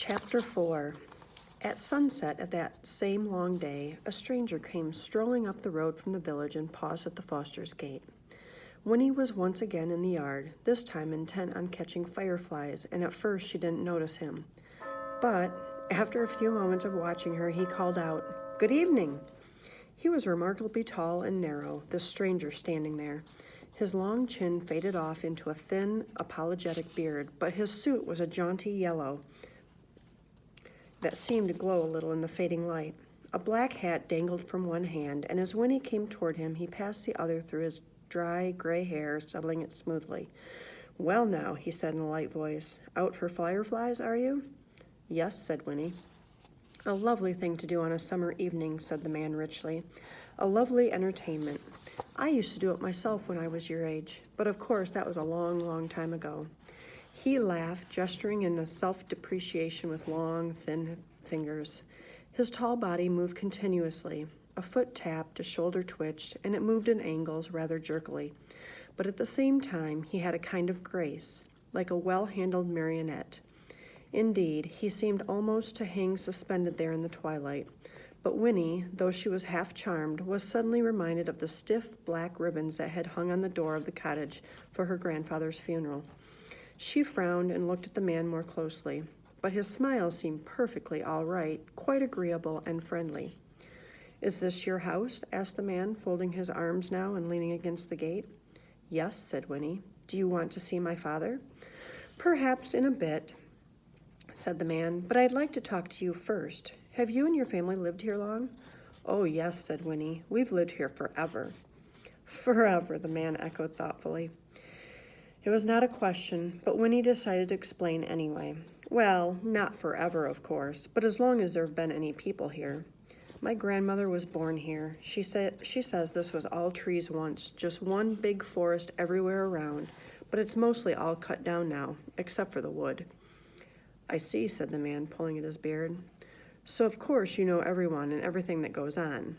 Chapter 4. At sunset of that same long day, a stranger came strolling up the road from the village and paused at the Fosters' gate. Winnie was once again in the yard, this time intent on catching fireflies, and at first she didn't notice him. But after a few moments of watching her, he called out, "Good evening!" He was remarkably tall and narrow, this stranger standing there. His long chin faded off into a thin, apologetic beard, but his suit was a jaunty yellow that seemed to glow a little in the fading light. A black hat dangled from one hand, and as Winnie came toward him, he passed the other through his dry, gray hair, settling it smoothly. "Well now," he said in a light voice, "out for fireflies, are you?" "Yes," said Winnie. "A lovely thing to do on a summer evening," said the man richly. "A lovely entertainment. I used to do it myself when I was your age, but of course that was a long, long time ago." He laughed, gesturing in a self-depreciation with long, thin fingers. His tall body moved continuously. A foot tapped, a shoulder twitched, and it moved in angles rather jerkily. But at the same time, he had a kind of grace, like a well-handled marionette. Indeed, he seemed almost to hang suspended there in the twilight. But Winnie, though she was half charmed, was suddenly reminded of the stiff black ribbons that had hung on the door of the cottage for her grandfather's funeral. She frowned and looked at the man more closely, but his smile seemed perfectly all right, quite agreeable and friendly. "Is this your house?" asked the man, folding his arms now and leaning against the gate. "Yes," said Winnie. "Do you want to see my father?" "Perhaps in a bit," said the man, "but I'd like to talk to you first. Have you and your family lived here long?" "Oh, yes," said Winnie. "We've lived here forever." "Forever," the man echoed thoughtfully. It was not a question, but Winnie decided to explain anyway. "Well, not forever, of course, but as long as there have been any people here. My grandmother was born here. She says this was all trees once, just one big forest everywhere around, but it's mostly all cut down now, except for the wood." "I see," said the man, pulling at his beard. "So of course you know everyone and everything that goes on."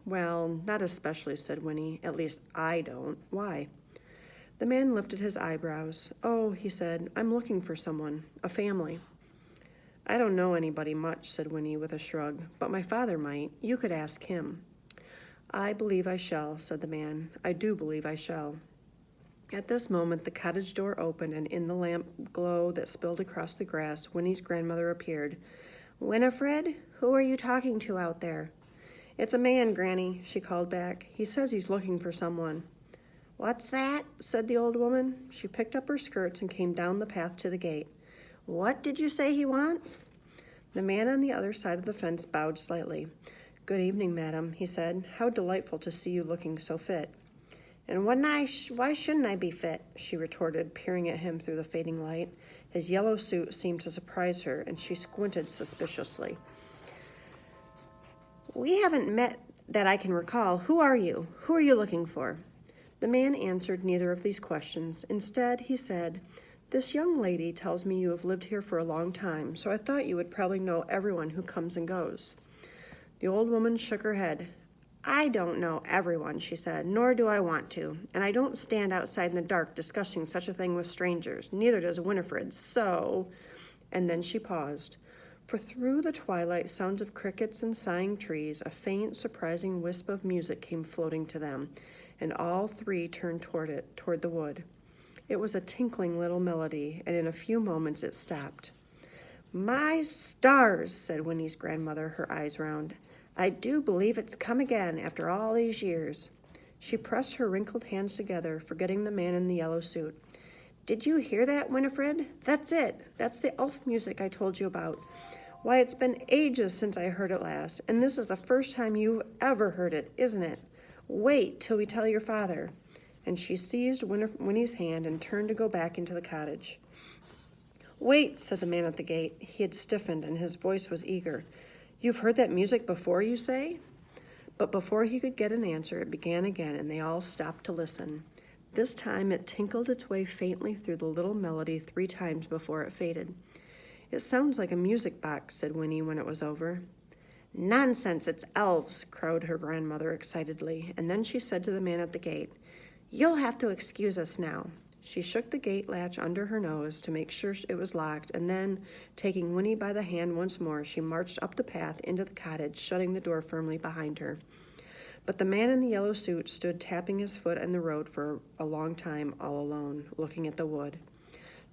"Well, not especially," said Winnie. "At least I don't. Why?" The man lifted his eyebrows. "Oh," he said, "I'm looking for someone, a family." "I don't know anybody much," said Winnie with a shrug, "but my father might. You could ask him." "I believe I shall," said the man. "I do believe I shall." At this moment, the cottage door opened, and in the lamp glow that spilled across the grass, Winnie's grandmother appeared. "Winifred, who are you talking to out there?" "It's a man, Granny," she called back. "He says he's looking for someone." "What's that?" said the old woman. She picked up her skirts and came down the path to the gate. "What did you say he wants?" The man on the other side of the fence bowed slightly. "Good evening, madam," he said. "How delightful to see you looking so fit." "And why shouldn't I be fit?" she retorted, peering at him through the fading light. His yellow suit seemed to surprise her, and she squinted suspiciously. "We haven't met that I can recall. Who are you? Who are you looking for?" The man answered neither of these questions. Instead, he said, "This young lady tells me you have lived here for a long time, so I thought you would probably know everyone who comes and goes." The old woman shook her head. "I don't know everyone," she said, "nor do I want to, and I don't stand outside in the dark discussing such a thing with strangers. Neither does Winifred, so—" And then she paused. For through the twilight, sounds of crickets and sighing trees, a faint, surprising wisp of music came floating to them, and all three turned toward the wood. It was a tinkling little melody, and in a few moments it stopped. "My stars," said Winnie's grandmother, her eyes round. "I do believe it's come again after all these years." She pressed her wrinkled hands together, forgetting the man in the yellow suit. "Did you hear that, Winifred? That's it. That's the elf music I told you about. Why, it's been ages since I heard it last, and this is the first time you've ever heard it, isn't it? Wait till we tell your father." And she seized Winnie's hand and turned to go back into the cottage. "Wait," said the man at the gate. He had stiffened, and his voice was eager. "You've heard that music before, you say?" But before he could get an answer, it began again, and they all stopped to listen. This time it tinkled its way faintly through the little melody 3 times before it faded. "It sounds like a music box," said Winnie when it was over. "Nonsense, it's elves," crowed her grandmother excitedly, and then she said to the man at the gate, "You'll have to excuse us now. She shook the gate latch under her nose to make sure it was locked, and then, taking Winnie by the hand once more, she marched up the path into the cottage, shutting the door firmly behind her. But the man in the yellow suit stood tapping his foot in the road for a long time, all alone, looking at the wood.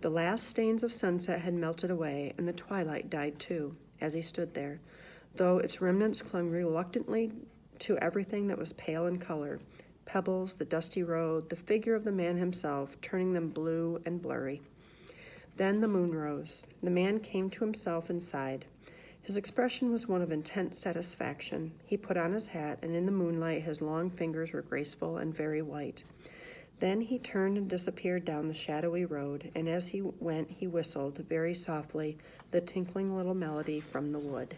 The last stains of sunset had melted away, and the twilight died too, as he stood there, though its remnants clung reluctantly to everything that was pale in color, pebbles, the dusty road, the figure of the man himself, turning them blue and blurry. Then the moon rose. The man came to himself and sighed. His expression was one of intense satisfaction. He put on his hat, and in the moonlight his long fingers were graceful and very white. Then he turned and disappeared down the shadowy road, and as he went he whistled, very softly, the tinkling little melody from the wood.